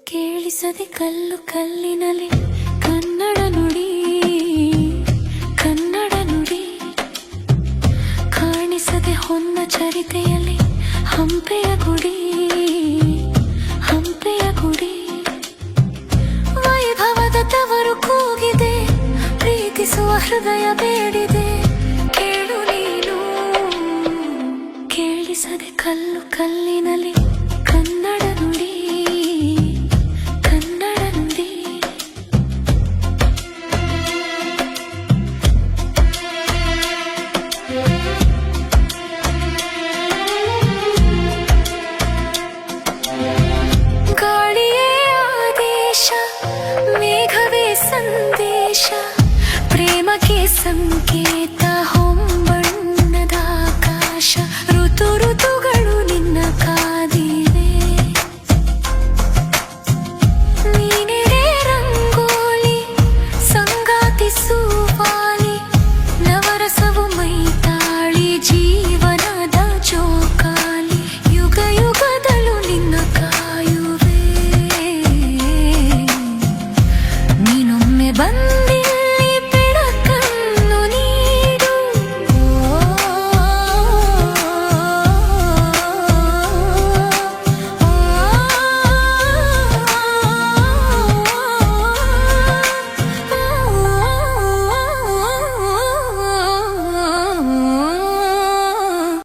ಕೇಳಿಸದೆ ಕಲ್ಲು ಕಲ್ಲಿನಲ್ಲಿ ಕನ್ನಡ ನುಡಿ ಕಾಣಿಸದೆ ಹೊನ್ನ ಚರಿತೆಯಲ್ಲಿ ಹಂಪೆಯ ಗುಡಿ ವೈಭವದ ತವರು ಕೂಗಿದೆ, ಪ್ರೀತಿಸುವ ಹೃದಯ ಬೇಡಿದೆ, ಕೇಳು ನೀನು. ಕೇಳಿಸದೆ ಕಲ್ಲು ಕಲ್ಲಿನಲ್ಲಿ ಕನ್ನಡ ನುಡಿ ಸಂದೇಶ, ಪ್ರೇಮಕ್ಕೆ ಸಂಕೇತ ಹೊಂಬಣ್ಣದ ಆಕಾಶ, ಋತುಗಳು ನಿನ್ನ ಕಾದಿವೆ, ನೀನೆಡೆ ರಂಗೋಲಿ ಸಂಗಾತಿ ಸುವಾಲಿ, ನವರಸವು ಮೈತಾಳಿ ಜೀವನದ ಜೋಕಾಲಿ, ಯುಗ ಯುಗದಲ್ಲೂ ನಿನ್ನ ಕಾಯುವೆ, ನೀನೊಮ್ಮೆ ಬಂದ